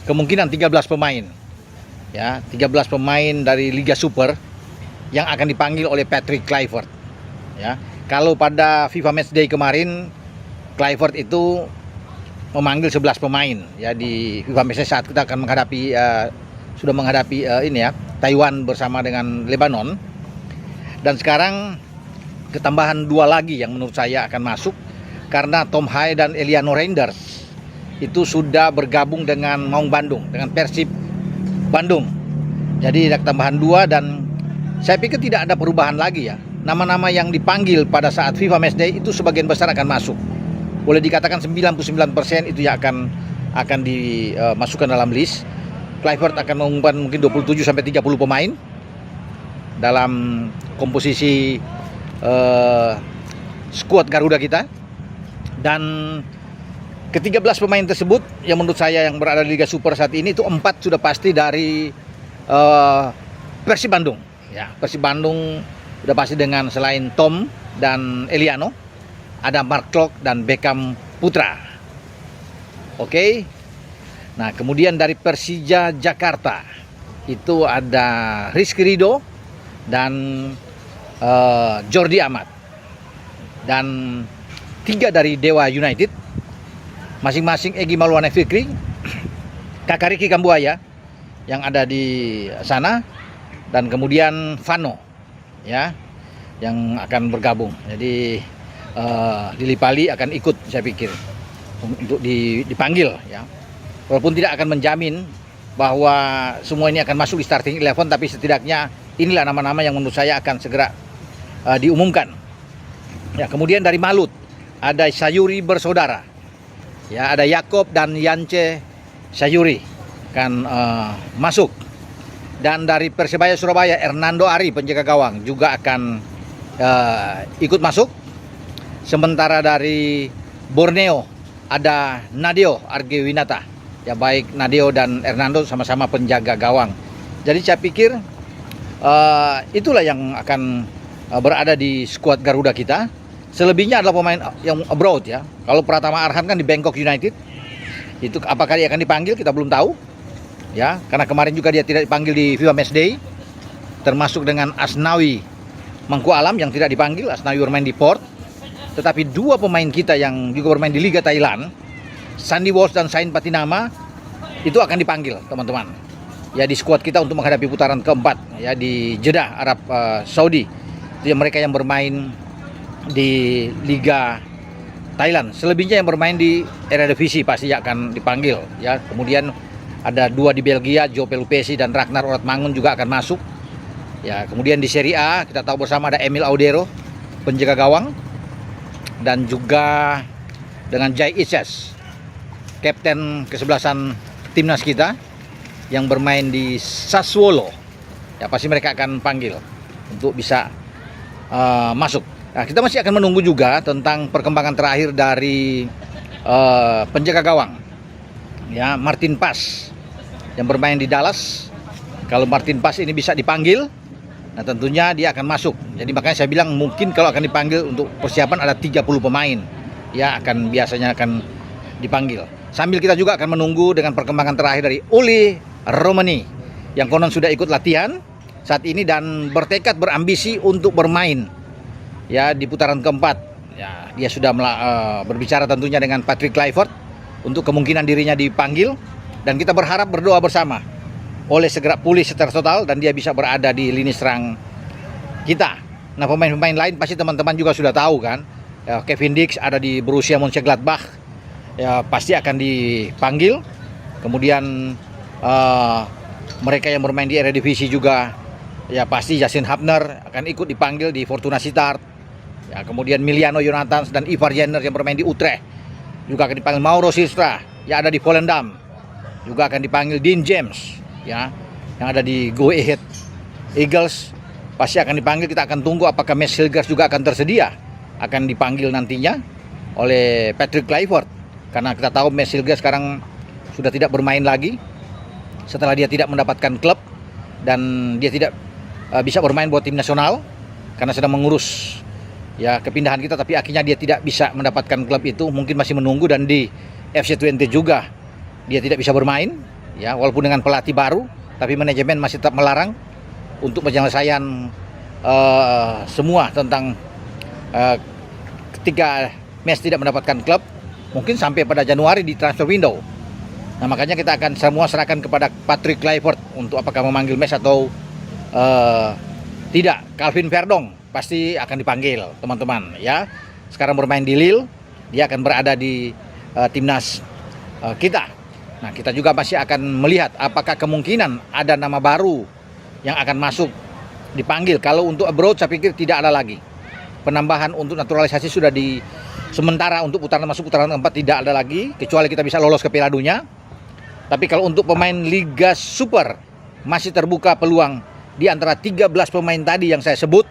kemungkinan 13 pemain. Ya, 13 pemain dari Liga Super yang akan dipanggil oleh Patrick Kluivert. Ya, kalau pada FIFA Matchday kemarin Kluivert itu memanggil 11 pemain ya di FIFA Matchday saat kita akan menghadapi sudah menghadapi ini ya, Taiwan bersama dengan Lebanon. Dan sekarang ketambahan 2 lagi yang menurut saya akan masuk karena Tom Hai dan Eliano Reinders itu sudah bergabung dengan Maung Bandung, dengan Persib Bandung. Jadi ada tambahan 2 dan saya pikir tidak ada perubahan lagi ya. Nama-nama yang dipanggil pada saat FIFA Matchday itu sebagian besar akan masuk. Boleh dikatakan 99% itu yang akan dimasukkan dalam list. Kluivert akan mengumumkan mungkin 27 sampai 30 pemain dalam komposisi skuad Garuda kita. Dan ke-13 pemain tersebut yang menurut saya yang berada di Liga Super saat ini itu 4 sudah pasti dari Persib Bandung. Ya, Persib Bandung sudah pasti dengan selain Tom dan Eliano, ada Mark Klok dan Beckham Putra. Oke. Nah, kemudian dari Persija Jakarta itu ada Rizky Ridho dan Jordi Amat. Dan 3 dari Dewa United, masing-masing Egy Maulana Fikri, Kakak Ricky Kambuaya yang ada di sana, dan kemudian Vano ya yang akan bergabung. Jadi Lili Pali akan ikut saya pikir untuk dipanggil ya. Walaupun tidak akan menjamin bahwa semua ini akan masuk di starting 11, tapi setidaknya inilah nama-nama yang menurut saya akan segera diumumkan. Ya, kemudian dari Malut ada Sayuri bersaudara. Ya, ada Yakob dan Yance Sayuri akan masuk. Dan dari Persebaya Surabaya Hernando Ari penjaga gawang juga akan ikut masuk. Sementara dari Borneo ada Nadeo Argewinata. Ya, baik Nadeo dan Hernando sama-sama penjaga gawang. Jadi saya pikir itulah yang akan berada di skuad Garuda kita. Selebihnya adalah pemain yang abroad ya. Kalau Pratama Arhan kan di Bangkok United. Itu apakah dia akan dipanggil kita belum tahu. Ya, karena kemarin juga dia tidak dipanggil di FIFA Matchday. Termasuk dengan Asnawi Mangku Alam yang tidak dipanggil. Asnawi bermain di Port. Tetapi 2 pemain kita yang juga bermain di Liga Thailand, Sandy Walsh dan Sain Patinama, itu akan dipanggil teman-teman. Ya, di skuad kita untuk menghadapi putaran keempat ya di Jeddah Arab Saudi. Itu yang mereka yang bermain di Liga Thailand. Selebihnya yang bermain di Eredivisie pasti akan dipanggil ya. Kemudian ada 2 di Belgia, Joe Pelupesi dan Ragnar Oratmangun juga akan masuk. Ya, kemudian di Serie A kita tahu bersama ada Emil Audero penjaga gawang, dan juga dengan Jai Ises, kapten kesebelasan timnas kita yang bermain di Sassuolo. Ya, pasti mereka akan panggil untuk bisa masuk. Nah, kita masih akan menunggu juga tentang perkembangan terakhir dari penjaga gawang. Ya, Martin Pas yang bermain di Dallas. Kalau Martin Pas ini bisa dipanggil, nah tentunya dia akan masuk. Jadi makanya saya bilang mungkin kalau akan dipanggil untuk persiapan ada 30 pemain. Ya, biasanya akan dipanggil. Sambil kita juga akan menunggu dengan perkembangan terakhir dari Uli Romani yang konon sudah ikut latihan saat ini dan bertekad berambisi untuk bermain ya di putaran keempat. Ya, dia sudah berbicara tentunya dengan Patrick Kluivert untuk kemungkinan dirinya dipanggil, dan kita berharap berdoa bersama oleh segera pulih secara total dan dia bisa berada di lini serang kita. Nah, pemain-pemain lain pasti teman-teman juga sudah tahu kan. Ya, Kevin Dix ada di Borussia Mönchengladbach. Ya, pasti akan dipanggil. Kemudian mereka yang bermain di Eredivisie juga ya pasti Yasin Hapner akan ikut dipanggil di Fortuna Sittard. Ya, kemudian Miliano Jonathans dan Ivar Jenner yang bermain di Utrecht juga akan dipanggil. Mauro Silstra yang ada di Volendam juga akan dipanggil. Dean James ya yang ada di Go Ahead Eagles pasti akan dipanggil. Kita akan tunggu apakah Mads Hilgers juga akan tersedia, akan dipanggil nantinya oleh Patrick Kluivert, karena kita tahu Mads Hilgers sekarang sudah tidak bermain lagi setelah dia tidak mendapatkan klub dan dia tidak bisa bermain buat tim nasional karena sedang mengurus ya kepindahan kita, tapi akhirnya dia tidak bisa mendapatkan klub itu, mungkin masih menunggu. Dan di FC Twente juga dia tidak bisa bermain ya, walaupun dengan pelatih baru, tapi manajemen masih tetap melarang untuk penyelesaian semua tentang ketika Mes tidak mendapatkan klub, mungkin sampai pada Januari di transfer window. Nah, makanya kita akan semua serahkan kepada Patrick Kluivert untuk apakah memanggil Mes atau tidak. Calvin Verdong pasti akan dipanggil, teman-teman, ya. Sekarang bermain di Lille, dia akan berada di timnas kita. Nah, kita juga masih akan melihat apakah kemungkinan ada nama baru yang akan masuk dipanggil. Kalau untuk abroad saya pikir tidak ada lagi. Penambahan untuk naturalisasi sudah di sementara untuk masuk putaran keempat tidak ada lagi, kecuali kita bisa lolos ke Piala Dunia. Tapi kalau untuk pemain Liga Super masih terbuka peluang di antara 13 pemain tadi yang saya sebut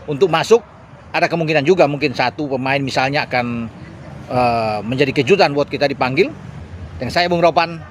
untuk masuk. Ada kemungkinan juga mungkin satu pemain misalnya akan menjadi kejutan buat kita dipanggil. Dan saya Bung Ropan